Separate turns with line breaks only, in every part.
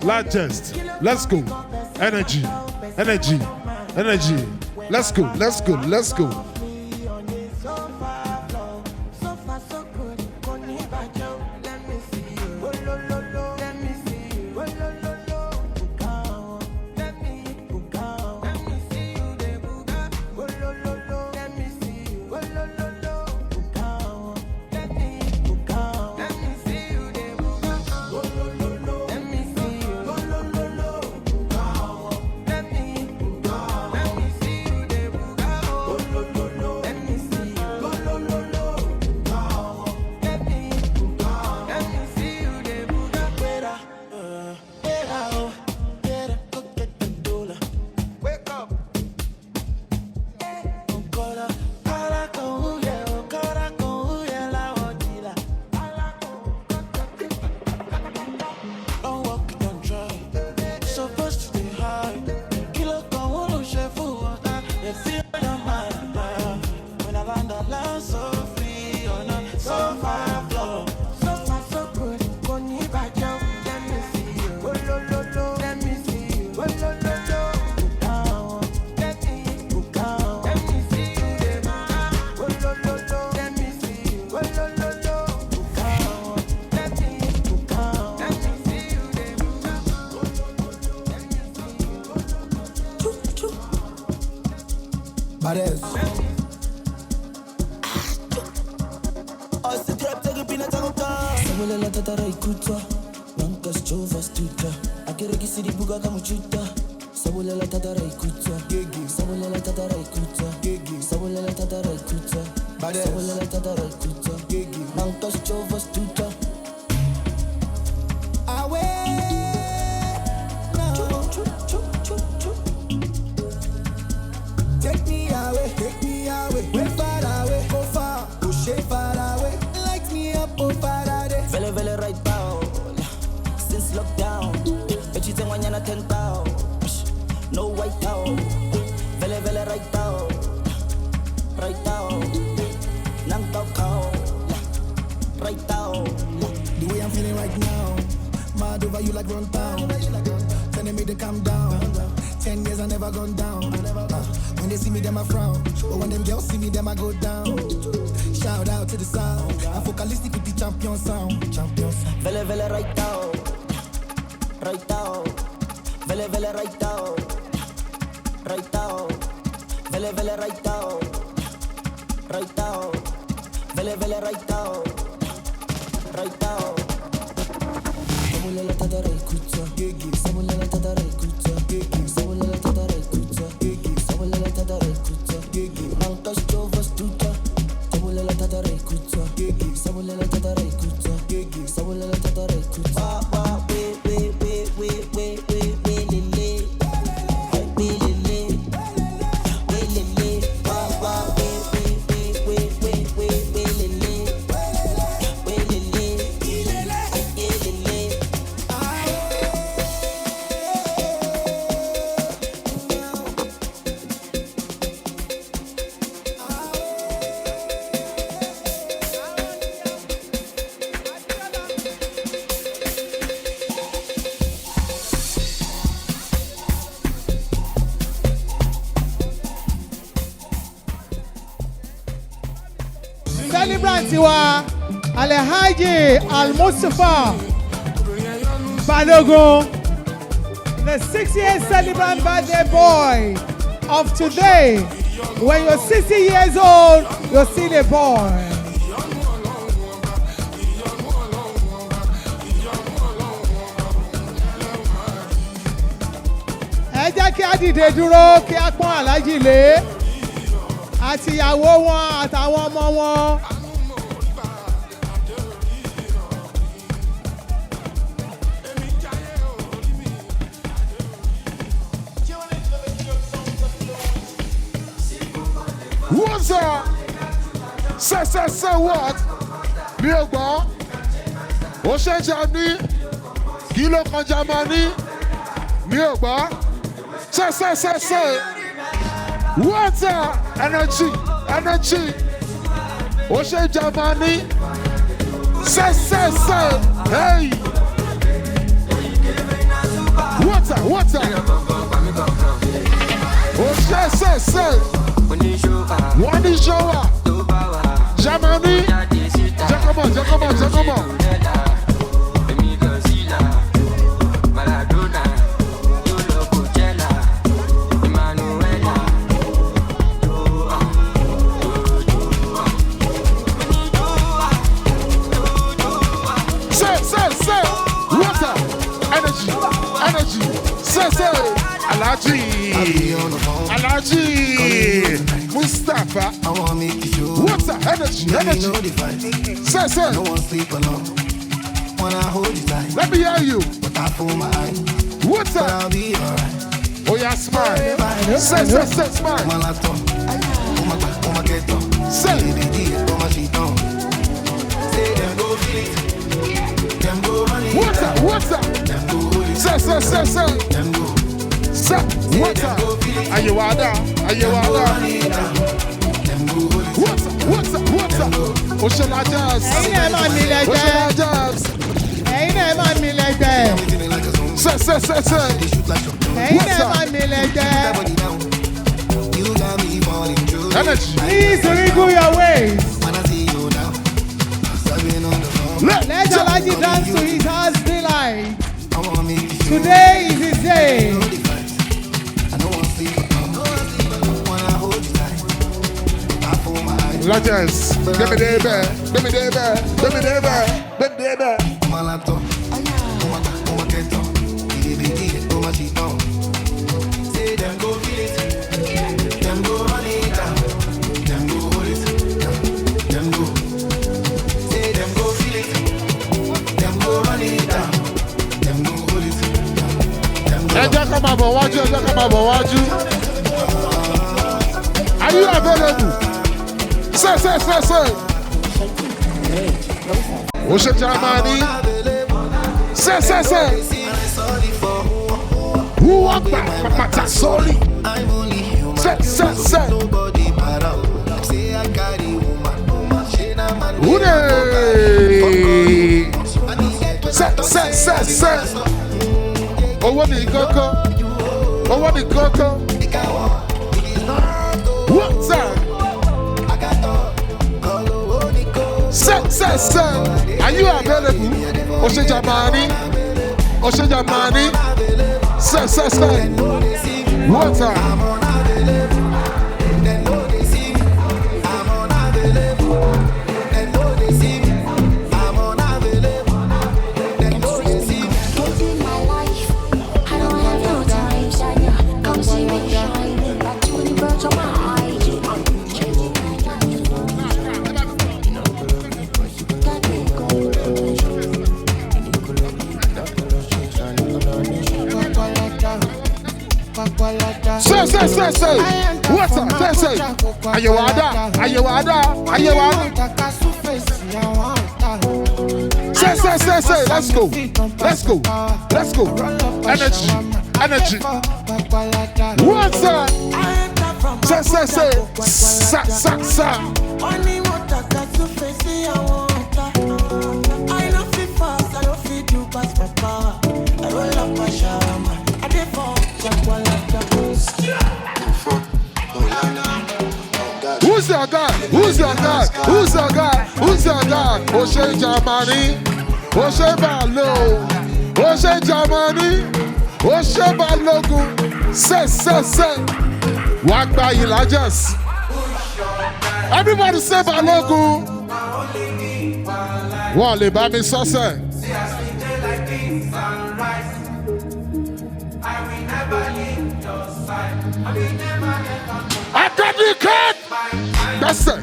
Largest. Let's go. Energy. Energy. Energy. Let's go. Let's go. Let's go.
Tiwa Alhaji Al-Mustapha Balogun, the 60th celebrant birthday boy of today. When you're 60 years old, you're still a boy. Ẹ jẹ́ kí á dìde dúró kí á pọ́n Alhaji lé àti ìyàwó wọn àtàwọn ọmọ wọn.
What's up? Say what? Mi ò gbọ́. Ó ṣẹ̀ṣẹ̀ ní kìlọ̀ kan Jámánì. Mi ò gbọ́. Say. What's up? Energy. Ó ṣe Jámánì. Say. Hey. Water, water. Oh, say. One is shower. Jamani. Jacobo. Say. Water. Energy. Say. Alaji. Mustapha. Water. Energy. Say.
No one sleep alone. When I hold you tight.
Let me hear you.
But I pull my eye.
Water.
I'll be alright.
Oh yeah, smile. Say, smile.
My laptop. Oh my ghetto.
Say.
Oh my sheet on. Say them go feel it. Them go money.
Water.
Them go hold it.
Say.
Them go.
Say. Water. Are you water?
Them go hold it.
Water. Ocean jazz.
Ẹ̀yin náà máa mi lẹ́gbẹ́. Ẹ̀yin náà máa mi lẹ́gbẹ́.
Say.
Ẹ̀yin náà máa mi lẹ́gbẹ́.
You got me falling through.
Energy.
Please wriggle your waist.
When I see you now, serving on the phone.
Let Alaji dance to his heart's delight.
I wanna make you feel
Today is his day.
I don't want to sleep alone. When I hold you tight, I pull my eyes.
Legends. Give me the back.
My laptop, oh my ghetto, oh my sheet on. Say them go feel it, them go run it down, them go hold it, them go. Say them go feel it, them go run it down, them go hold it, them go.
Ẹjẹ́ ká máa bọ̀ wájú. Are you available? Say. Oṣù Jamani. Say. Who want pàpàtà sọ́ọ̀lì?
I'm only human.
Say.
Nobody but out. Say I carry woman. She not man.
Say. Owó ni kókó. Water. Say. Are you available? Oṣù Jamani. Say. Water. Say. Water. Say. Are you wada? Say. Let's go. Energy. Water. Say. Sa.
Only water got to face the water. I know fit fast, I don't fit you pass my power. I roll up my shawarma, I dey for chocolate.
Who's your guy? Oṣé Jamani. Oṣé Jamani. Oṣé Balogun. Say. Wàá gba ìlàjẹs. Everybody say Balogun. Wọ́n lè bá mi sọ́sẹ̀. Akadikad. Gbẹ́sẹ̀.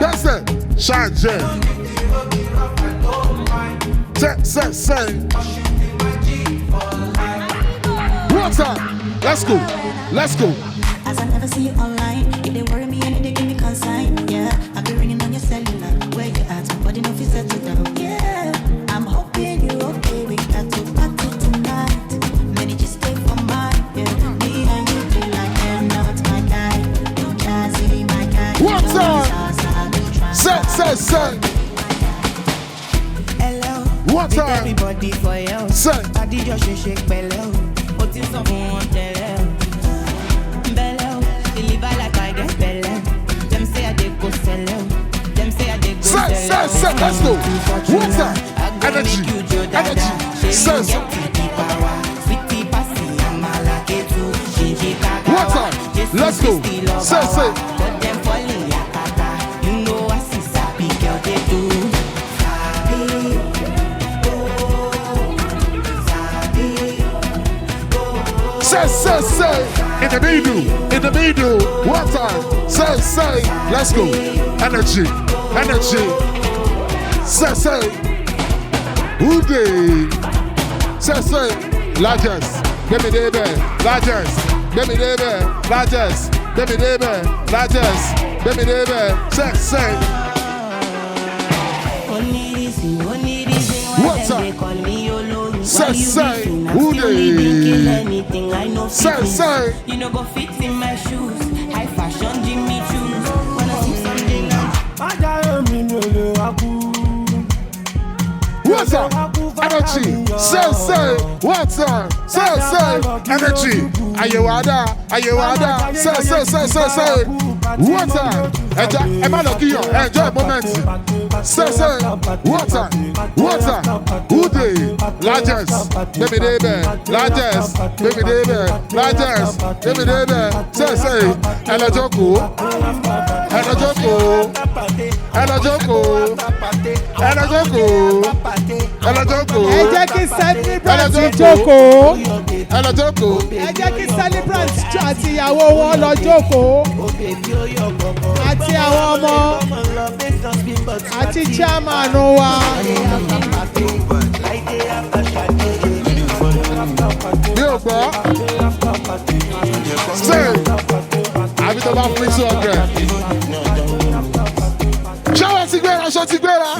Gbẹ́sẹ̀. Ṣáàjẹ́. Say. Water. Let's go.
As I never see you online, if they worry me and they give me consign, yeah. I've been ringing on your cellular, where you at? Nobody know if you settle down, yeah. I'm hoping you okay, we got to party tonight. Many just stay for mine, yeah. Me and you feel like they're not my guy. You can't see my guy.
Water. Say. One time.
Everybody for you.
Say.
I did your shake below. What is someone tell Bello, deliver like I get bello. Them say I did go sell. Them say I did go sell.
Say, let's go. One time. Energy. Say. One time. Let's go. Say.
You know I see sappy girl they do.
Say. In the middle. One time. Say. Let's go. Energy. Say. Who they? Say. Largest. Baby baby. Largest. Baby baby. Largest. Baby baby. Largest. Baby baby. Say. What's up? Say. Who they? Say.
You know go fit in my shoes. High fashion Jimmy shoes. Wanna see something now?
What's up? Energy. Say. What's up? Say. Energy. Ayewada. Say. What's up? Enjoy moment. Say. What's up? Who they? Largest. Baby baby. Largest. Baby baby. Largest. Baby baby. Say. Elajoko.
Ẹ jẹ́ kí celebrant jókòó. Ẹ jẹ́ kí celebrant àti ìyàwó wọn lọ jókòó. Àti àwọn ọmọ. Àti chairman wa.
Mi ò gbọ́. Say. Àbí tó bá fún sí ọ̀gbẹ́. Ṣáwọ́ ti gbéra, aṣọ ti gbéra.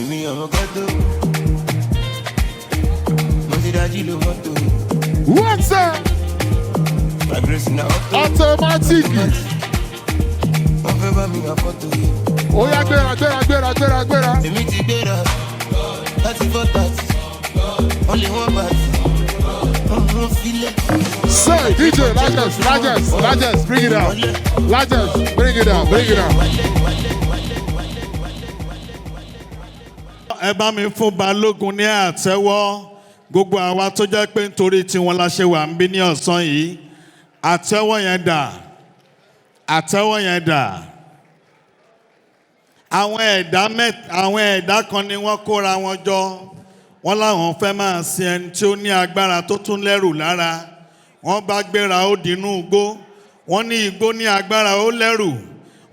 What's up? Automatic. Ó yá gbéra.
Èmi ti gbéra, láti fọ́tàtì, only one party.
Say, DJ, largest, bring it out. Largest, bring it out.
Ẹ bá mi fún Balogun ní àtẹ́wọ́. Gbogbo àwa tó jẹ́ pé nítorí tí wọ́n la ṣe wà ń bí ní ọ̀sán yìí. Àtẹ́wọ́ yẹn dà. Àwọn ẹ̀dá kan ni wọ́n kóra wọn jọ. Wọ́n láwọn fẹ́ máa sin ẹni tí ó ní agbára tó tún lẹ́rù lára. Wọ́n bá gbéra ó dínú igbó. Wọ́n ní igbó ní agbára ó lẹ́rù.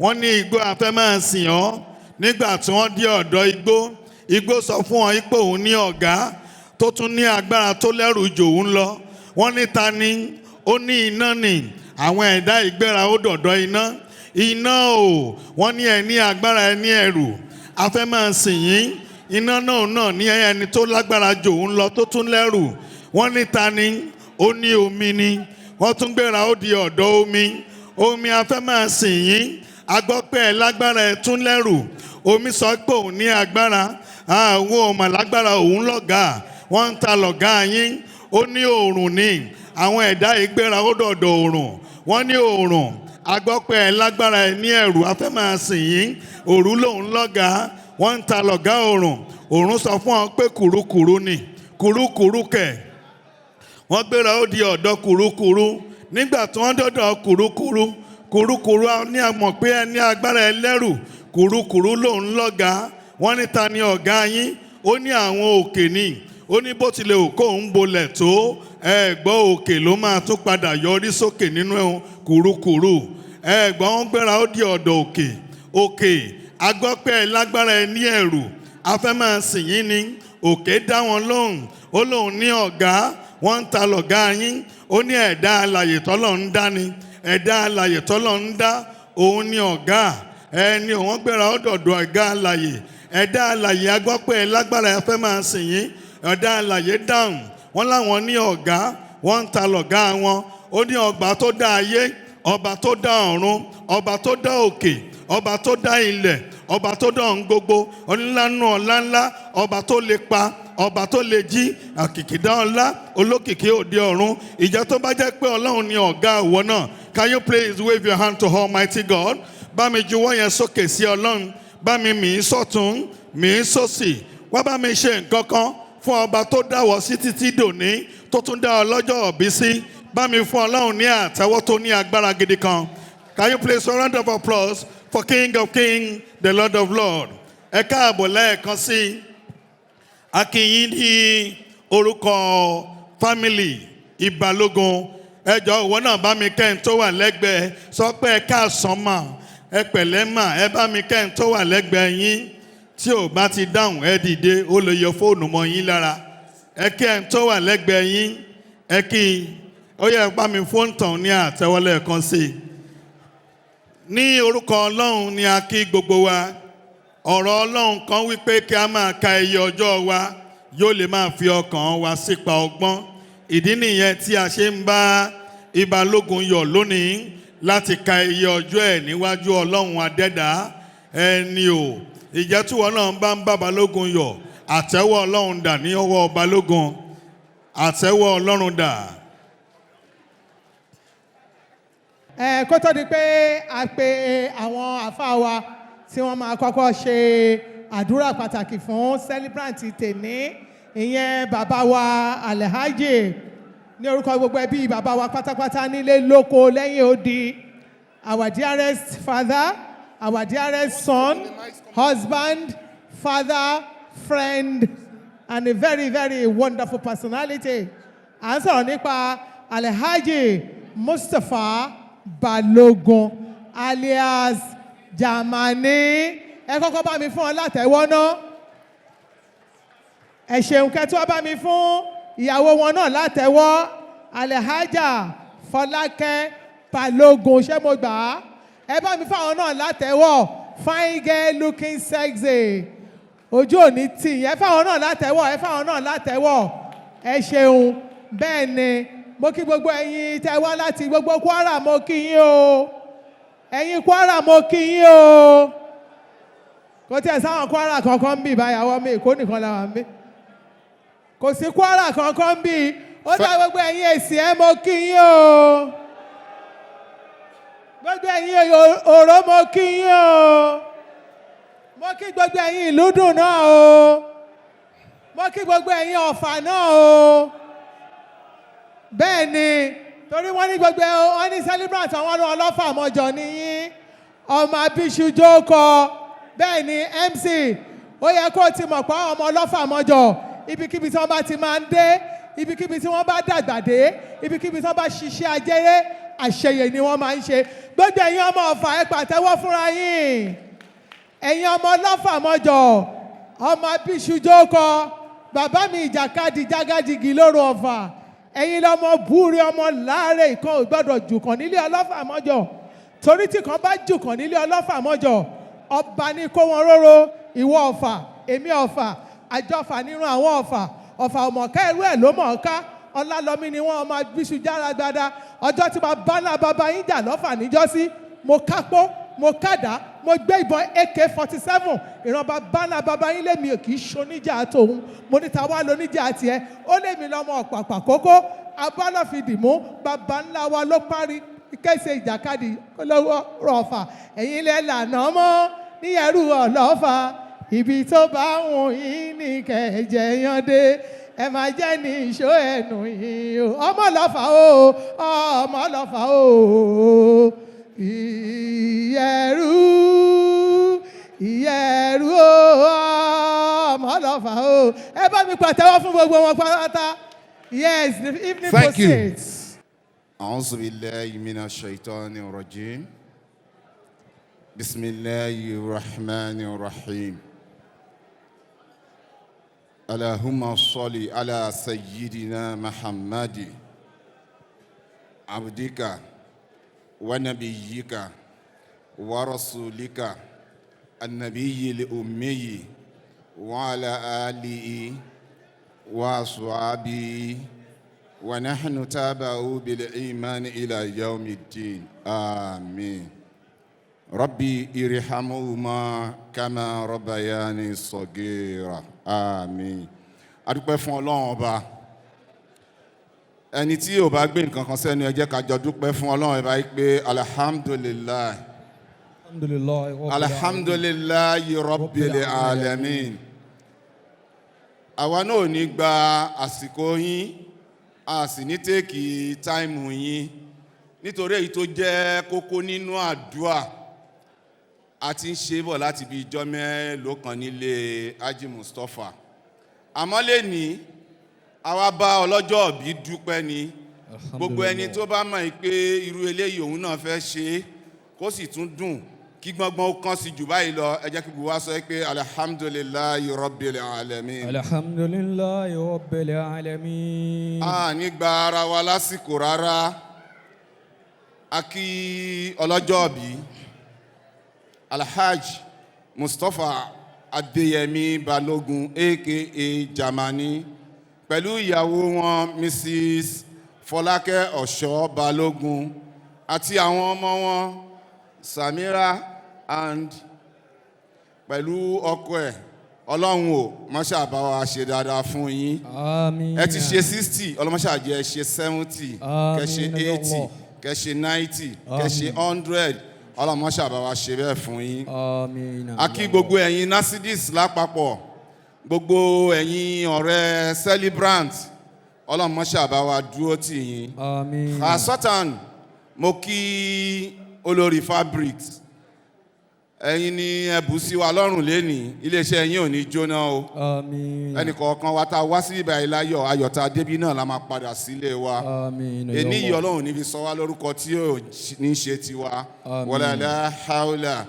Wọ́n ní igbó afẹ́ máa sìn ọ́. Nígbà tí wọ́n dé ọ̀dọ̀ igbó sọ fún wọn pé òun ní ọ̀gá tó tún ní agbára tó lẹ́rù jò òun lọ. Wọ́n ní ta ni? Ó ní iná ni. Àwọn ẹ̀dá ìgbéra ó dọ̀dọ̀ iná o. Wọ́n ní ẹ ní agbára ẹ ní ẹ̀rù. Afẹ́ máa sìn yín. Iná náà ní ẹni tó lágbára jò òun lọ tó tún lẹ́rù. Wọ́n ní ta ni? Ó ní omi ni. Wọ́n tún gbéra ó di ọ̀dọ̀ omi afẹ́ máa sìn yín. A gbọ́ pé ẹ lágbára ẹ tún lẹ́rù. Omi sọ pé òun ní agbára. Àwọn ọmọ lágbára òun lọ̀gá. Wọ́n ń ta lọ̀gá yín. Ó ní òòrùn ni. Àwọn ẹ̀dá ìgbéra ó dọ̀dọ̀ òòrùn. Wọ́n ní òòrùn. A gbọ́ pé ẹ lágbára ẹ ní ẹ̀rù afẹ́ máa sìn yín. Òòrùn lòun lọ̀gá. Wọ́n ń ta lọ̀gá òòrùn. Òòrùn sọ fún wọn pé kùrukùru ni. Kùrukùru kẹ̀. Wọ́n gbéra ó di ọ̀dọ̀ kùrukùru. Nígbà tí wọ́n dọ̀dọ̀ kùrukùru ní àmọ̀ pé ẹ ní agbára ẹ lẹ́rù. Kùrukùru lòun lọ̀gá. Wọ́n ní ta ni ọ̀gá yín? Ó ní àwọn òkè ni. Ó ní bó tilẹ̀ òkò ń bolẹ̀ tó ẹ̀gbọ́n òkè ló máa tún padà yọrí sókè nínú kùrukùru. Ẹ̀gbọ́n wọn gbéra ó di ọ̀dọ̀ òkè. Agbọ́pẹ́ lágbára ẹ ní ẹ̀rù. Afẹ́ máa sìn yín ni. Òkè dá wọn lóhùn. Ó lóun ní ọ̀gá. Wọ́n ń ta lọ̀gá yín. Ó ní ẹ̀dá alàyè tọ́lọ̀ ń dá ni. Ẹ̀dá alàyè tọ́lọ̀ ń dá. Òun ní ọ̀gá. Ẹni òun gbéra ó dọ̀dọ̀ ẹ̀dá alàyè. Ẹ̀dá alàyè agbọ́pẹ́ lágbára ẹ fẹ́ máa sìn yín. Ẹ̀dá alàyè dáhùn. Wọ́n láwọn ní ọ̀gá. Wọ́n ń ta lọ̀gá wọn. Ó ní ọba tó dá ayé. Ọba tó dá ọ̀run. Ọba tó dá òkè. Ọba tó dá ilẹ̀. Ọba tó dá ohun gbogbo. Onílànà ọ̀la ńlá. Ọba tó lè pa. ọba tó lè jí àkìkìdá ọlá olókìkí òde ọ̀run. Ìjẹ́ tó bá jẹ́ pé Ọlọ́run ni ọ̀gá ìwọ náà. Can you please wave your hand to Almighty God? Bá mi juwọ́ yẹn sókè sí Ọlọ́run. Bá mi mì í sọ́tún, mì í sósì. Wá bá mi ṣe nǹkan kan fún ọba tó dáwọ́ sí títí dòní tó tún dá ọ lọ́jọ́ òbí sí. Bá mi fún Ọlọ́run ní àtẹ́wọ́ tó ní agbára gidi kan. Can you please a round of applause for King of Kings, the Lord of Lords? Ẹ káàbọ̀ lẹ́ẹ̀kan sí. A kí yín ní orúkọ family Ìbálógun. Ẹ jọ̀ọ́ ìwọ náà bá mi kẹ́hìn tó wà lẹ́gbẹ̀ẹ́. Sọ pé ẹ káàsán mà, ẹ pẹ̀lẹ́ mà, ẹ bá mi kẹ́hìn tó wà lẹ́gbẹ̀ẹ́ yín. Tí ò bá ti dáhùn ẹ dìde, ó lè yọ fóònù mọ́ yín lára. Ẹ kẹ́hìn tó wà lẹ́gbẹ̀ẹ́ yín. Ẹ kí ó yẹ bá mi fóònù tàn ní àtẹ́wọ́ lẹ́ẹ̀kan sí. Ní orúkọ Ọlọ́run ni a kí gbogbo wa. Ọ̀rọ̀ Ọlọ́run kan wípé kí a máa ka iye ọjọ́ wa yóò lè máa fi ọkàn wa sípa ọgbọ́n. Ìdí nìyẹn tí a ṣe ń bá Ìbálógun yọ̀ lónìí láti ka iye ọjọ́ ẹ̀ níwájú Ọlọ́run adẹ́dá ẹni o. Ìjẹ́túwọ́ náà bá ń bá Balógun yọ̀, àtẹ́wọ́ Ọlọ́run dà ní ọwọ́ Balógun. Àtẹ́wọ́ Ọlọ́run dà.
Kó tó di pé a pe àwọn àfáà wa tí wọ́n máa kọ́kọ́ ṣe àdúrà pàtàkì fún celebrant tèní, ìyẹn bàbá wa Alhaji, ní orúkọ gbogbo ẹbí bàbá wa pátápátá nílé lóko lẹ́yìn odi, our dearest father, our dearest son, husband, father, friend, and a very, very wonderful personality. À ń sọ̀rọ̀ nípa Alhaji Mustapha Balogun alias Jamani. Ẹ kọ́kọ́ bá mi fún ọ látẹ̀wọ́ náà. Ẹ ṣeun kẹ́tọ́ bá mi fún ìyàwó wọn náà látẹ̀wọ́. Alhaja Fọlákẹ́ Balogun, ṣé mo gbà á? Ẹ bá mi fáwọn náà látẹ̀wọ́. Fine girl looking sexy. Ojú òní tì. Ẹ fáwọn náà látẹ̀wọ́. Ẹ fáwọn náà látẹ̀wọ́. Ẹ ṣeun. Bẹ́ẹ̀ ni mo kí gbogbo ẹ̀yin tẹ́ wá láti gbogbo Kwara, mo kí yín o. Ẹ̀yin Kwara, mo kí yín o. Kò tí ẹ̀ sáwọn Kwara kankan ń bì báyàwó mi, Èkó nìkan la wà ń bí. Kò sí Kwara kankan ń bì. Ó dá gbogbo ẹ̀yin èsì ẹ̀, mo kí yín o. Gbogbo ẹ̀yin Òró, mo kí yín o. Mo kí gbogbo ẹ̀yin Ìlúdùn náà o. Mo kí gbogbo ẹ̀yin Ọ̀fà náà o. Bẹ́ẹ̀ ni, torí wọ́n ní gbogbo wọn ní celebrant àwọn ọlọ́fà mọ́jọ níyín. Ọmọ Abíṣu Jókòó. Bẹ́ẹ̀ ni MC, ó yẹ kó ti mọ̀ pé ọmọ ọlọ́fà mọ́jọ ibikíbi tí wọ́n bá ti máa ń dé, ibikíbi tí wọ́n bá dàgbà dé, ibikíbi tí wọ́n bá ṣiṣẹ́ ajẹ́rẹ́ àṣeyẹ ni wọ́n máa ń ṣe. Gbogbo ẹ̀yin ọmọ Ọ̀fà ẹ pàtẹ́wọ́ fúnra yín. Ẹ̀yin ọmọ ọlọ́fà mọ́jọ, ọmọ Abíṣu Jókòó, bàbá mi ìjàkadì jágádìgì lóru Ọ̀fà. Ẹ̀yin lọmọ búre ọmọ láàárẹ̀ ìkan ò gbọ́dọ̀ jùkàn nílé ọlọ́fà mọ́jọ. Torí tí kan bá jùkàn nílé ọlọ́fà mọ́jọ, ọba ní kó wọn róró. Ìwọ Ọ̀fà, èmi Ọ̀fà, àjọfà nínú àwọn Ọ̀fà. Ọ̀fà ọmọọ̀ká ẹrú ẹ̀ ló mọ̀ọ́ká. Ọlálọ́mí ni wọ́n ọmọ Abíṣu jára gbada. Ọjọ́ tí bàbá náà bàbá yín jà lọ́fà níjọ́sí, mo kápó, mo kádà, mo gbé ìbọn AK-47. Ìran bàbá náà bàbá yín lèmi ò kì í ṣoníjà tòun. Mo ní ta wá lóníjà tiẹ̀. Ó lèmi lọ́mọ ọ̀pàpà kókó. Abálọ́fìdìmú bàbá ńlá wa ló parí kése ìjàkadì lọ́wọ́ Ọ̀fà. Ẹ̀yin ilẹ̀ lànà mọ́ ní ẹrú ọlọ́fà. Ibi tó bá wùn yín ní kẹ̀jẹ̀ yan dé. Ẹ máa jẹ́ ní ìṣó ẹnu yín o. Ọmọ ọlọ́fà o, ọmọ ọlọ́fà o. Ìyẹ̀rú, ìyẹ̀rú o, ọmọ ọlọ́fà o. Ẹ bá mi pàtẹ́wọ́ fún gbogbo wọn pátá. Yes, the evening proceeds.
أعوذ بالله من الشيطان الرجيم. بسم الله الرحمن الرحيم. اللهم صل على سيدنا محمد عبدك ونبيك ورسولك النبي الأمي وعلى آله وأصحابه ونحن تابعوا بالإيمان إلى يوم الدين آمين. ربي ارحمهما كما ربياني صغيرا آمين. adúpẹ́ fún Ọlọ́run ọba ẹni tí ò bá gbé nǹkan kan sẹ́nu ẹ jẹ́ ká jọ dúpẹ́ fún Ọlọ́run ọba yìí pé alhamdulillah alhamdulillahi rabbil alamin àwa náà ò ní gba àsìkò yín a sì ní tèkì táìmù yín nítorí èyí tó jẹ́ kókó nínú àdúà àti ń ṣe bọ̀ láti bí ijọ́ mélòó kan nílé Haji Mustapha àmọ́ lẹ́ni àwa bá ọlọ́jọ́ òbí dúpẹ́ ni gbogbo ẹni tó bá mọ̀ pé irú eléyìí òun náà fẹ́ ṣe kó sì tún dùn kí gbọ́ngbọ́n ó kàn sí jù báyìí lọ ẹ jẹ́ kí gbogbo wa sọ pé alhamdulillahi rabbil alamin.
alhamdulillahi rabbil alamin.
a ní gba ara wa lásìkò rárá a kí ọlọ́jọ́ òbí Alhaji Mustapha Adéyẹmí Balogun aka Jamani pẹ̀lú ìyàwó wọn Mrs. Fọlákẹ́ Ọ̀ṣọ́ Balogun àti àwọn ọmọ wọn Samira and pẹ̀lú ọkọ ẹ̀ Ọlọ́run ò máṣá bá wa ṣe dáadáa fún yín.
Àmín.
Ẹ ti ṣe 60 ọlọ́mọṣá jẹ́ ṣe 70 kẹ́ ṣe 80 kẹ́ ṣe 90 kẹ́ ṣe 100 ọlọ́mọṣá bá wa ṣe bẹ́ẹ̀ fún yín.
Àmín.
A kí gbogbo ẹ̀yin Nasidis lápapọ̀ gbogbo ẹ̀yin ọ̀rẹ́ celebrant ọlọ́mọṣá bá wa dúró tì yín.
Àmín.
Khasatan mo kí olórí fabrics ẹ̀yin ni ẹ̀bù sí wa lọ́rùn lẹ́ni iléeṣẹ́ yín ò ní jóná o.
Àmín.
ẹnìkọ̀ọ̀kan wa tá a wá sí ibà ìláyọ̀ ayọ̀ta débí náà la máa padà sílé wa.
Àmín.
èní yìí Ọlọ́run níbi sọ wá lórúkọ tí ò ní ṣe tiwa. wala la hawla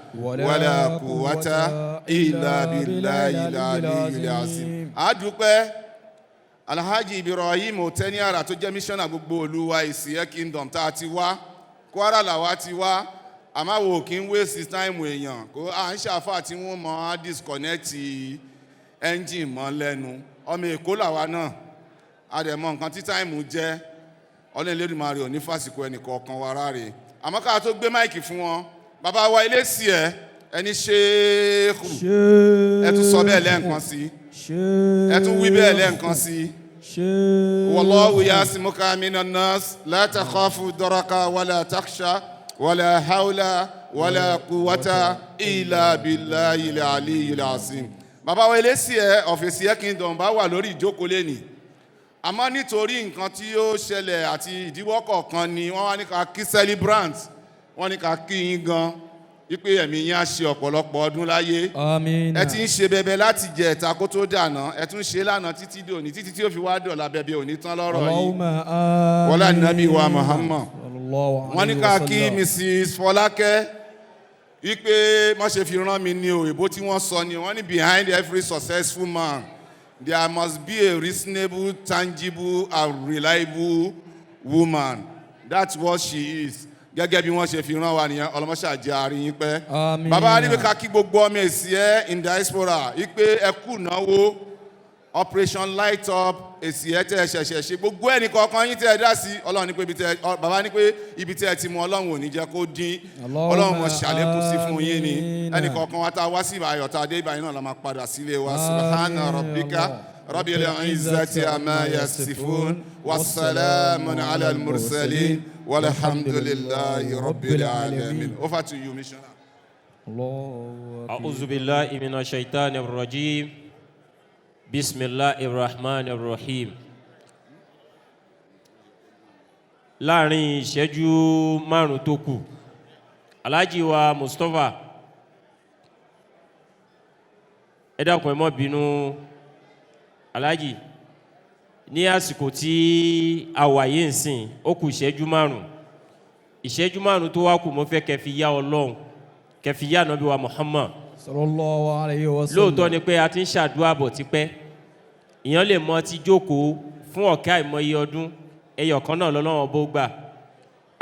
wala quwwata illa billahil aliyyil azim. àdúpẹ́ Alhaji Ibrahim Oteniara tó jẹ́ mísọ́nà gbogbo olúwa Ìsìyẹ́ Kingdom tá a ti wá Kwara làwa ti wá àmọ́ wo kí n waste time èèyàn kó à ń ṣàfà tí wọ́n mọ̀ á disconnect engine mọ́ lẹ́nu ọmọ Èkó làwa náà a dẹ̀ mọ̀ nǹkan tí time jẹ́ Ọlọ́run ò ní fàsìkò ẹnìkọ̀ọ̀kan wa ráre àmọ́ ká tó gbé máìkì fún wọn bàbá wa ilé sí ẹ ẹni ṣéèkù ẹ tún sọ bẹ́ẹ̀ lẹ́ẹ̀kan sí ẹ tún wí bẹ́ẹ̀ lẹ́ẹ̀kan sí. wallahu yasimuka minan nas la takhafu daraka wala takhsha wala hawla wala quwwata illa billahil aliyyil azim. bàbá wa elésì ẹ ọ̀fẹ́sì ẹ Kingdom bá wà lórí ìjókòó lẹ́nì àmọ́ nítorí nǹkan tí ó ṣẹlẹ̀ àti ìdíwọ́ kọ̀ọ̀kan ni wọ́n wá ní ká kí celebrant wọ́n ní ká kí yín gan wípé ẹ̀mí yín á ṣe ọ̀pọ̀lọpọ̀ ọdún láyé.
Àmín.
ẹ ti ń ṣe bẹbẹ láti jẹ ẹ̀ta kó tó dànà ẹ tún ṣe lánàá títí dòní títí tí ó fi wá dọ̀la bẹbẹ òní tán lọ́rọ̀ yìí wọlá nàbí wa Muhammad. wọ́n ní ká kí Mrs. Fọlákẹ́ wípé má ṣe fi rán mi ní òyìnbó tí wọ́n sọ ni wọ́n ní behind every successful man there must be a reasonable, tangible and reliable woman. That's what she is. Gẹ́gẹ́ bí wọ́n ṣe fi rán wa nìyẹn ọlọ́mọṣà jẹ́ àárín yín pẹ́.
Àmín.
Bàbá níbi ká kí gbogbo ọmọ èsì ẹ in diaspora wípé ẹ kú náwó Operation Light Up èsì ẹ tẹ́ ẹ ṣẹ̀ṣẹ̀ ṣe gbogbo ẹnì kọ̀ọ̀kan yín tẹ́ ẹ dá sí Ọlọ́run ní pé bàbá ní pé ibi tẹ́ ẹ ti mú Ọlọ́run ò ní jẹ́ kó dín Ọlọ́run mọ̀ ṣàlékún sí fún yín ni ẹnì kọ̀ọ̀kan wa tá a wá sí ìbàyọ̀ tá a dé ìbàyọ̀ náà la máa padà sílé wa subhana rabbika rabbil izzati amma yasifun wassalamun ala al-mursalin walhamdulillahi rabbil alamin. Over to you, missioner.
أعوذ بالله من الشيطان الرجيم بسم الله الرحمن الرحيم. láàrin ìṣẹ́jú márùn tó kù Alhaji wa Mustapha ẹ dákun ẹ má bínú Alhaji ní àsìkò tí a wà yìí nsìn ó kù ìṣẹ́jú márùn tó wá kù mo fẹ́ kẹ́ fi yá Ọlọ́run kẹ́ fi yá Ànábì wa Muhammad
sallallahu alayhi wa sallam.
lóòótọ́ ni pé a ti ń ṣàdúrà bọ̀ tipẹ́ ìyẹn lè mọ ti jókòó fún ọ̀kẹ́ àìmọye ọdún ẹyọ kan náà lọ́lọ́run bó gbà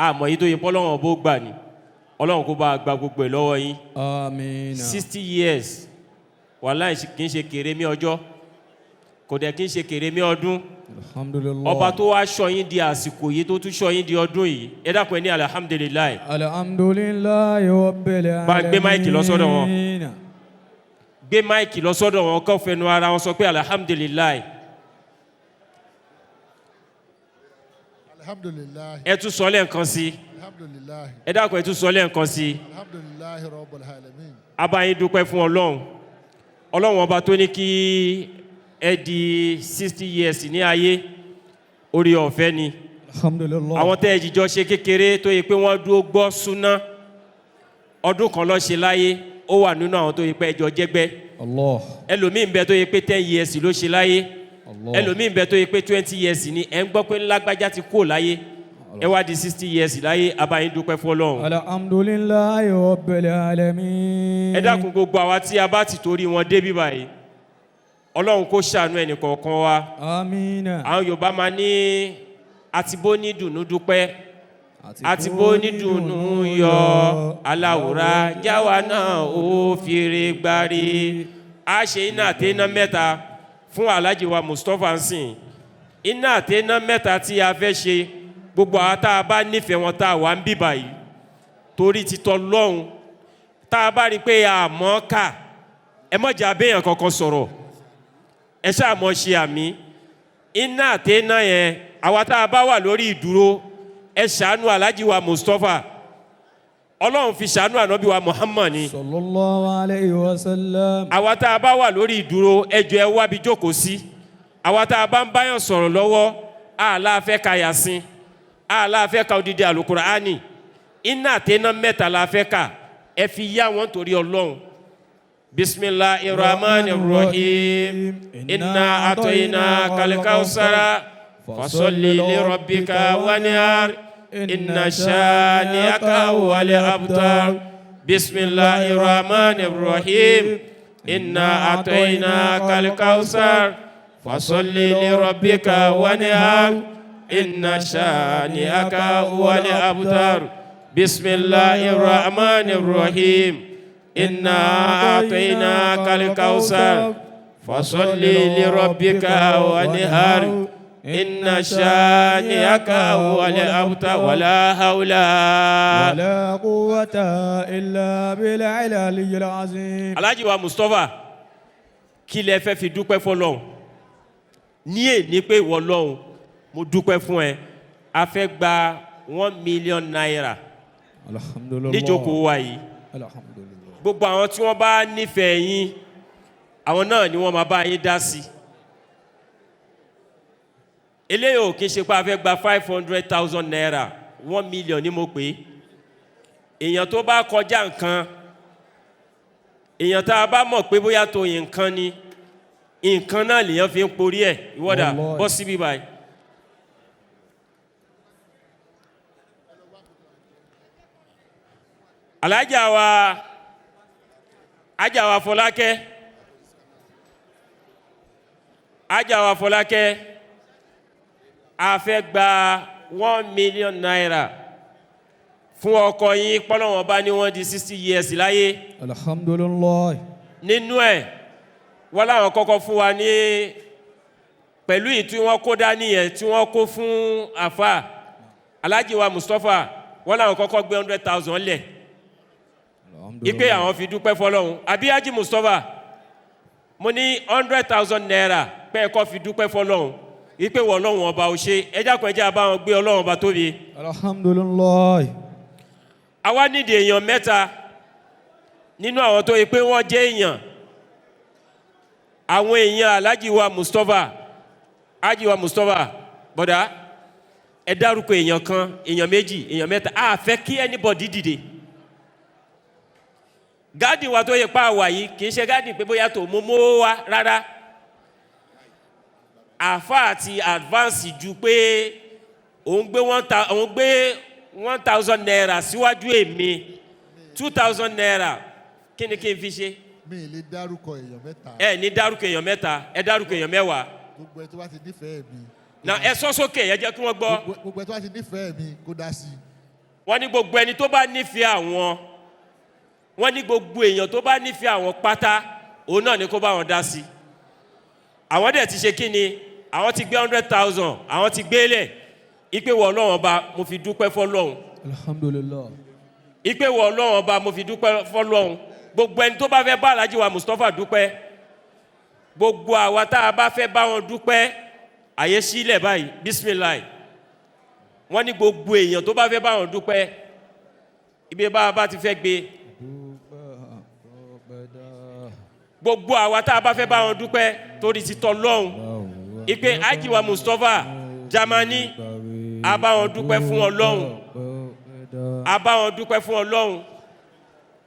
àmọ́ yìí tó yẹ pọ́lọ́run bó gbà ní Ọlọ́run kó bá gba gbogbo ẹ̀ lọ́wọ́ yín.
Àmín.
60 years wàláhì kì í ṣe kéré mi ọjọ́ kò dẹ̀ kì í ṣe kéré mi ọdún.
Alhamdulillah.
ọba tó wá ṣọ́ yín di àsìkò yìí tó tún ṣọ́ yín di ọdún yìí ẹ dákun ẹ ní alhamdulilayi.
Alhamdulillahi rabbil alamin.
bá gbé máìkì lọ sọ́dọ̀ wọn gbé máìkì lọ sọ́dọ̀ wọn kọ́ fẹnu ara wọn sọ pé alhamdulilayi
Alhamdulillah.
ẹ tún sọ lẹ́ẹ̀kan sí.
Alhamdulillah.
ẹ dákun ẹ tún sọ lẹ́ẹ̀kan sí.
Alhamdulillah Rabbil Alamin.
A bá yín dúpẹ́ fún Ọlọ́run. Ọlọ́run ọba tó ní kí ẹ di 60 years ní ayé orí ọ̀fẹ́ ni.
Alhamdulillah.
Àwọn tẹ́ ẹ jíjọ ṣe kékeré tó yẹ pé wọ́n dúró gbọ́ súná ọdún kan ló ṣe láyé ó wà nínú àwọn tó yẹ pé ẹjọ́ jẹ́gbẹ́.
Allah.
Ẹlòmíì ń bẹ tó yẹ pé 10 years ló ṣe láyé.
Allah.
Ẹlòmíì ń bẹ tó yẹ pé 20 years ni ẹ ń gbọ́ pé lágbájá ti kó láyé. Ẹ wá di 60 years láyé a bá yín dúpẹ́ fún Ọlọ́run.
Alhamdulillahi Rabbil Alamin.
Ẹ dákun gbogbo àwa tí a bá ti torí wọn débí báyìí Ọlọ́run kó ṣàánú ẹnì kọ̀ọ̀kan wa.
Amina.
Àwọn Yorùbá máa ní àtibó ní dùnú dúpẹ́ àtibó ní dùnú yọ aláwòrán jáwa náà ó fèrè gbárí. A ṣe iná àtẹ́ná mẹ́ta fún Alhaji wa Mustapha nsìn. Iná àtẹ́ná mẹ́ta tí a fẹ́ ṣe gbogbo àwọn tá a bá nífẹ̀ẹ́ wọn tá a wà ń bí báyìí torí titọ́ lọ́hùn tá a bá rí i pé àmọ́ ká ẹ mọ̀jà abéyàn kankan sọ̀rọ̀ ẹ ṣáà mọ̀ ṣe àmì. Iná àtẹ́ná yẹn àwa tá a bá wà lórí ìdúró ẹ ṣàánú Alhaji wa Mustapha Ọlọ́run fi ṣàánú ànábì wa Muhammad ni.
Sallallahu alayhi wa sallam.
Àwa tá a bá wà lórí ìdúró ẹ jọ̀ọ́ ẹ wábi jókòó sí. Àwa tá a bá ń báyàn sọ̀rọ̀ lọ́wọ́ àlàáfẹ́ ka Yasin àlàáfẹ́ ka odidi Al-Qur'ani. Iná àtẹ́ná mẹ́ta la fẹ́ ka ẹ fi yá wọn torí Ọlọ́run. Bismillahirrahmanirrahim. Inna atoyina kalkausara fasolli li rabbika wanhar. Inna shani'aka huwal abtar. Bismillahirrahmanirrahim. Inna atoyina kalkausar fasolli li rabbika wanhar. Inna shani'aka huwal abtar. Bismillahirrahmanirrahim. Inna a'tainaka al-kawthar fasalli li rabbika wanhar. Inna shani'aka huwal abtar. Wala hawla
wala quwwata illa billahi al-aliyyil azim.
Alhaji wa Mustapha kí lẹ fẹ́ fi dúpẹ́ f'Ọlọ́run ní èní pé ìwọ Ọlọ́run mo dúpẹ́ fún ẹ a fẹ́ gba 1 million naira.
Alhamdulillah.
Níjókòó wa yìí.
Alhamdulillah.
Gbogbo àwọn tí wọ́n bá nífẹ̀ẹ́ yín àwọn náà ni wọ́n máa bá yín dá sí. Eléyìí ò kí n ṣe pé a fẹ́ gba 500,000 naira 1 million ni mo pè é. Èèyàn tó bá kọjá nǹkan èèyàn tá a bá mọ̀ pé bóyá tó nǹkan ni nǹkan náà lèèyàn fi ń porí ẹ̀ ìwọ́dà bọ́ síbí báyìí. Alhaja wa Fọlákẹ́ a fẹ́ gba 1 million naira fún ọkọ yín pọ́lọ́wọ́n bá ní wọ́n di 60 years láyé.
Alhamdulillah.
Nínú ẹ̀ wọ́n láwọn kọ́kọ́ fún wa ní pẹ̀lú ìtú wọn kó dání yẹn tí wọ́n kó fún àfà Alhaji wa Mustapha wọ́n láwọn kọ́kọ́ gbé 100,000 lẹ̀. Ipe àwọn fi dúpẹ́ f'Ọlọ́run àbí Haji Mustapha mo ní 100,000 naira pé ẹ̀kọ́ fi dúpẹ́ f'Ọlọ́run ipe wọ Ọlọ́run ọba ò ṣe ẹjá kan ẹjá bá wọn gbé Ọlọ́run ọba tóbi.
Alhamdulillah.
Àwa nídìí èèyàn mẹ́ta nínú àwọn tó yẹ pé wọ́n jẹ́ èèyàn àwọn èèyàn Alhaji wa Mustapha Haji wa Mustapha bọ̀dá ẹ dárúkọ èèyàn kan èèyàn méjì èèyàn mẹ́ta a fẹ́ kí anybody dìde. Gáàdì wa tó yẹ pa àwà yìí kì í ṣe gáàdì pé bóyá tó mọ́ wá rárá. Àfà àti advance ju pé òun gbé 1,000 naira síwájú èmi 2,000 naira kí ni kí n fi ṣe.
Mi ì lè dárúkọ èèyàn mẹ́ta.
Ẹ ní dárúkọ èèyàn mẹ́ta ẹ dárúkọ èèyàn mẹ́wàá.
Gbogbo ẹ tó bá ti nífẹ̀ẹ́ mi.
Na ẹ sọ sókè ẹ jẹ́ kí wọ́n gbọ́.
Gbogbo ẹ tó bá ti nífẹ̀ẹ́ mi kó dá sí.
Wọ́n ní gbogbo ẹni tó bá nífẹ̀ẹ́ àwọn wọ́n ní gbogbo èèyàn tó bá nífẹ̀ẹ́ àwọn pátá òun náà ni kó bá wọn dá sí. Àwọn dẹ̀ ti ṣe kí ni àwọn ti gbé 100,000 àwọn ti gbé lẹ̀ ipe wọ Ọlọ́run ọba mo fi dúpẹ́ f'Ọlọ́run.
Alhamdulillah.
Ipe wọ Ọlọ́run ọba mo fi dúpẹ́ f'Ọlọ́run. Gbogbo ẹni tó bá fẹ́ bá Alhaji wa Mustapha dúpẹ́ gbogbo àwa tá a bá fẹ́ bá wọn dúpẹ́ àyè sílẹ̀ báyìí bismillah. wọ́n ní gbogbo èèyàn tó bá fẹ́ bá wọn dúpẹ́ ibi bá ti fẹ́ gbé gbogbo àwa tá a bá fẹ́ bá wọn dúpẹ́ torí ti tọ́ lọ́hùn ipe ajiwa Mustapha Germany a bá wọn dúpẹ́ fún Ọlọ́hun a bá wọn dúpẹ́ fún Ọlọ́hun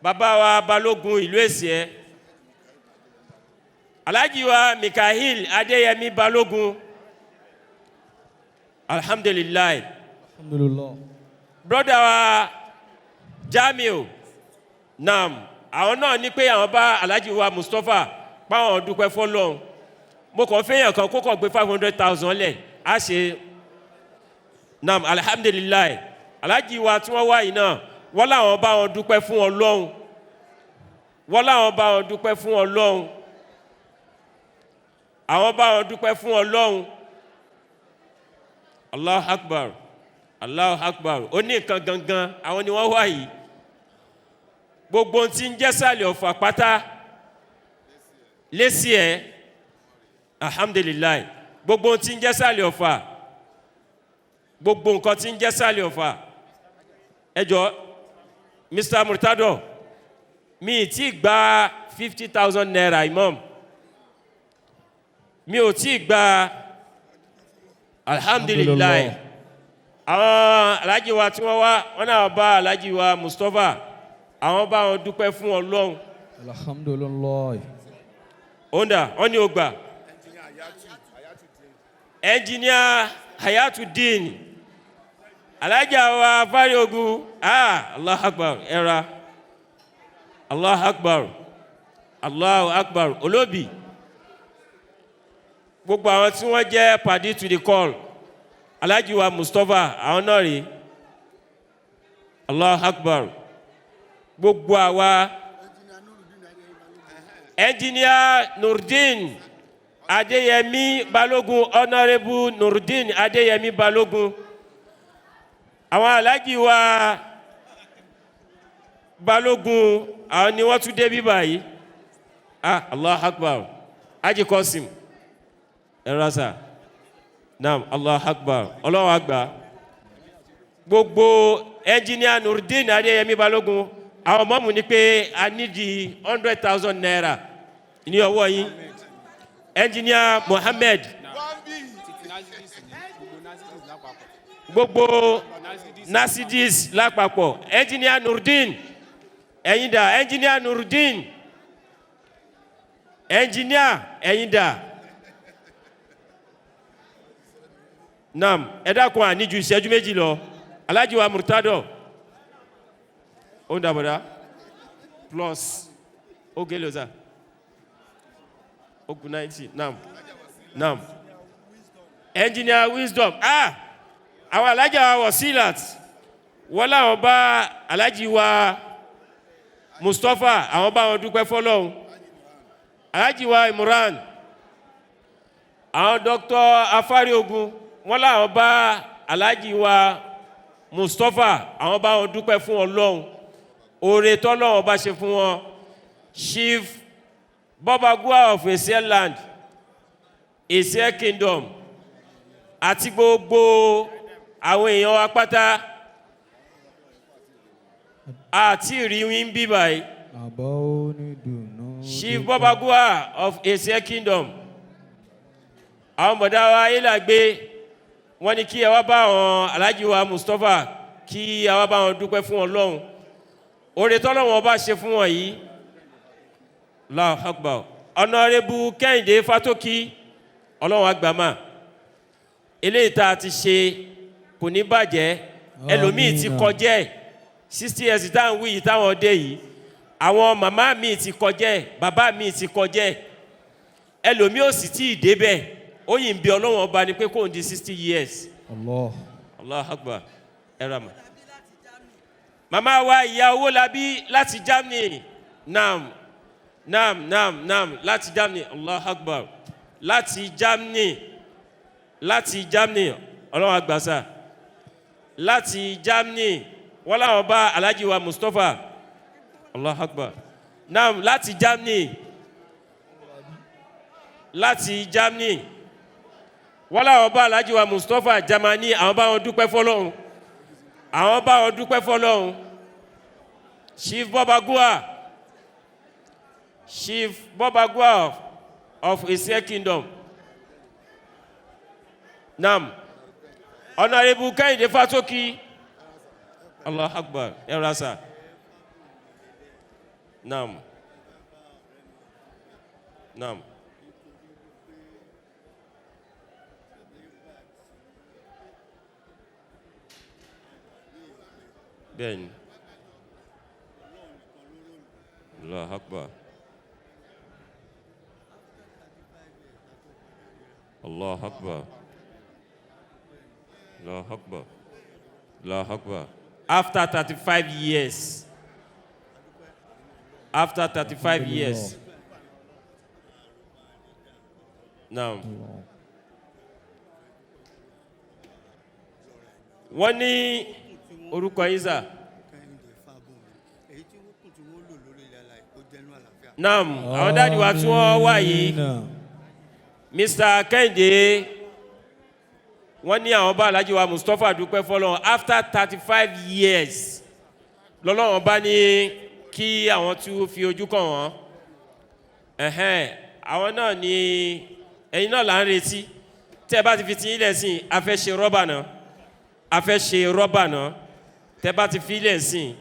bàbá wa Balogun ìlú Èsìẹ́ Alhaji wa Mikael Adéyẹmí Balogun alhamdulillah brother wa Jamiu nam àwọn náà ní pé àwọn bá Alhaji wa Mustapha pa wọn dúpẹ́ fún Ọlọ́hun mo kàn fẹ́yàn kan kó kàn gbé 500,000 lẹ̀ á ṣe nam alhamdulillah Alhaji wa tí wọ́n wá yìí náà wọ́n láwọn bá wọn dúpẹ́ fún Ọlọ́hun wọ́n láwọn bá wọn dúpẹ́ fún Ọlọ́hun àwọn bá wọn dúpẹ́ fún Ọlọ́hun Allahu Akbar Allahu Akbar ó ní nǹkan gangan àwọn ni wọ́n wá yìí gbogbo ohun tí ń jẹ́ sàlẹ̀ Ọ̀fà pátá lésì ẹ̀ alhamdulillah gbogbo ohun tí ń jẹ́ sàlẹ̀ Ọ̀fà gbogbo nǹkan tí ń jẹ́ sàlẹ̀ Ọ̀fà ẹ jọ̀ọ́ Mr. Murtado mi ti gba 50,000 naira imam mi ò tí gba alhamdulillah àwọn Alhaji wa tí wọ́n wá wọ́n náà bá Alhaji wa Mustapha àwọn bá wọn dúpẹ́ fún Ọlọ́hun
alhamdulillah
onda wọ́n ní ó gbà engineer Hayatuddin Alhaji wa Balogun Allahu Akbar era Allahu Akbar Allahu Akbar olóbì gbogbo àwọn tí wọ́n jẹ́ party to the call Alhaji wa Mustapha àwọn náà rí Allahu Akbar gbogbo àwa engineer Nurdin Adéyẹmí Balogun honorable Nurdin Adéyẹmí Balogun àwọn Alhaji wa Balogun àwọn ni wọ́n tún dé bí báyìí Allahu Akbar Haji Qasim ẹ̀rọ̀sà naam Allahu Akbar Ọlọ́run àgbà gbogbo engineer Nurdin Adéyẹmí Balogun àwọn mọ́mù ní pé a nídi 100,000 naira ní ọwọ́ yín engineer Mohammed gbogbo Nasidis lápapọ̀ engineer Nurdin ẹ̀yìndà engineer Nurdin engineer ẹ̀yìndà nam ẹ dákun àníjú ìṣẹ́jú méjì lọ Alhaji wa Murtado ó ń dàbọ̀dá plus oge lọ́sà ogun 90 nam engineer Wisdom àwọn Alhaji wa Wasilat wọ́n láwọn bá Alhaji wa Mustapha àwọn bá wọn dúpẹ́ fọ́lọ́hun Alhaji wa Imran àwọn Dr. Afari Ogun wọ́n láwọn bá Alhaji wa Mustapha àwọn bá wọn dúpẹ́ fún Ọlọ́hun oore tọ́lọ́hun bá ṣe fún wọn Chief Bobagua of Èsìẹ́ land Èsìẹ́ kingdom àti gbogbo àwọn èèyàn wa pátá àti ìrìwín bí báyìí Chief Bobagua of Èsìẹ́ kingdom àwọn bọ̀dá wa ayélàgbé wọ́n ní kí ẹ wá bá àwọn Alhaji wa Mustapha kí ẹ wá bá wọn dúpẹ́ fún Ọlọ́hun oore tọ́lọ́hun bá ṣe fún wọn yìí Allahu Akbar Honorable Kẹ́hìndé Fátókí Ọlọ́hun àgbàmà eléyìí tá a ti ṣe kò ní bàjẹ́ ẹlòmíì ti kọjẹ́ 60 years táwọn wí yìí táwọn dé yìí àwọn màmá mi ti kọjẹ́ bàbá mi ti kọjẹ́ ẹlòmíì ò sì tí ì débẹ̀ ó yìn bí Ọlọ́hun ọba ni pé kò ń di 60 years Allahu Akbar ẹ̀rọ̀mà màmá wa ìyá owó labí láti Germany nam láti Germany Allahu Akbar láti Germany Ọlọ́run àgbàsà láti Germany wọ́n láwọn bá Alhaji wa Mustapha Allahu Akbar nam láti Germany wọ́n láwọn bá Alhaji wa Mustapha Jamani àwọn bá wọn dúpẹ́ fọ́lọ́run àwọn bá wọn dúpẹ́ fọ́lọ́run Chief Bobagua of Ise Kingdom Nam Honorable Kehinde Fatoki Allah Akbar Erasa Nam Ben Allah Akbar Allah Akbar Allah Akbar Allah Akbar after 35 years now wọ́n ní orúkọ Isa Naam, àwọn dáàdì wa tí wọ́n wà yìí Mr. Kehinde wọ́n ní àwọn bá Alhaji wa Mustapha dúpẹ́ fọ́lọ́run after 35 years lọ́lọ́run bá ní kí àwọn tí ó fi ojú kàn wọ́n àwọn náà ní ẹ̀yin náà là ń retí tẹ́ bá ti fi ti ilẹ̀ sí a fẹ́ ṣe rọ́bà náà tẹ́ bá ti fi ilẹ̀ sí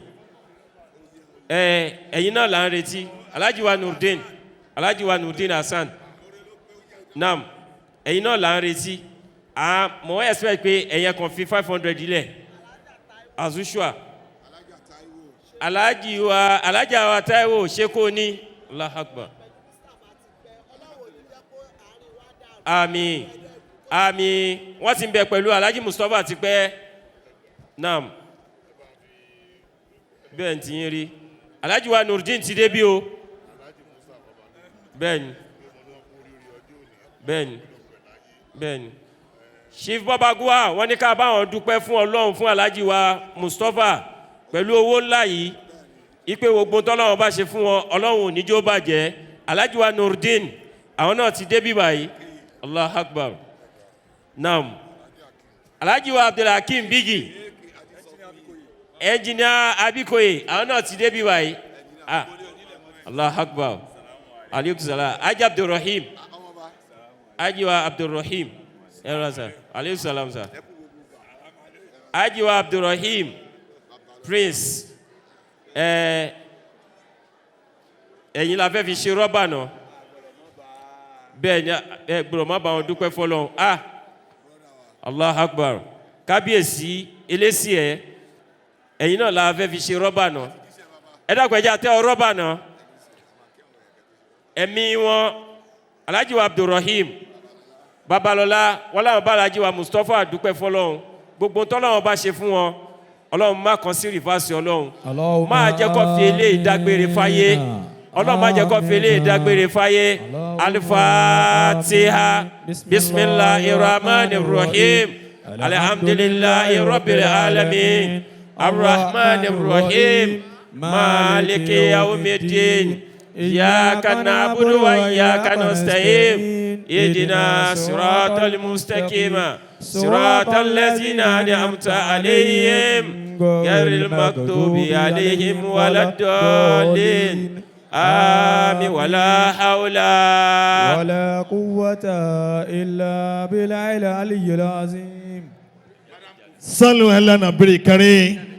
ẹ̀yin náà là ń retí Alhaji wa Nurdin Hassan Nam ẹ̀yin náà là ń retí mo expect pé ẹ̀yin kan fi 500 ilẹ̀ as usual Alhaja wa Taiwo ṣé kò ní Allahu Akbar àmín wọ́n ti ń bẹ pẹ̀lú Alhaji Mustapha ti pẹ́ Nam bẹ́ẹ̀ tí ń rí Alhaji wa Nurdin ti dé bí o bẹ́ẹ̀ni Chief Bobagua wọ́n ní ká bá wọn dúpẹ́ fún Ọlọ́run fún Alhaji wa Mustapha pẹ̀lú owó ńlá yìí ipe gbogbo tọ́lọ́run bá ṣe fún wọn Ọlọ́run ò ní jẹ́ ó bàjẹ́ Alhaji wa Nurdin àwọn náà ti dé bí báyìí Allah Akbar Naam Alhaji wa Abdulhakeem Bigi Engineer Abikoye àwọn náà ti dé bí báyìí Allah Akbar Aleykum salaam Haji Abdulrahim Haji wa Abdulrahim Aleykum salaam sir Haji wa Abdulrahim Prince ẹ̀yin la fẹ́ fi ṣe rọ́bà náà bẹ́ẹ̀ ni gbọ́dọ̀ má bá wọn dúpẹ́ fọ́lọ́run Allah Akbar kábíyèsí eléṣì ẹ̀yin náà la fẹ́ fi ṣe rọ́bà náà ẹ dákun ẹjẹ́ àtẹ́ rọ́bà náà ẹ̀mí wọn Alhaji wa Abdulrahim Babalọlá wọn làwọn bá Alhaji wa Mustapha dúpẹ́ fọ́lọ́run gbogbo tọ́lọ́run bá ṣe fún wọn Ọlọ́run má kàn sí rìfásì Ọlọ́run máa jẹ́ kó fi eléyìí dágbére fáyé Ọlọ́run má jẹ́ kó fi eléyìí dágbére fáyé Al-Fatiha Bismillahirrahmanirrahim Alhamdulillahi Rabbil Alamin Ar-Rahmanirrahim Maliki Yawmiddin إياك نعبد وإياك نستعين اهدنا صراط المستقيم صراط الذين أنعمت عليهم غير المغضوب عليهم ولا الضالين آمين ولا حول
ولا قوة إلا بالله العلي العظيم
صلوا على النبي الكريم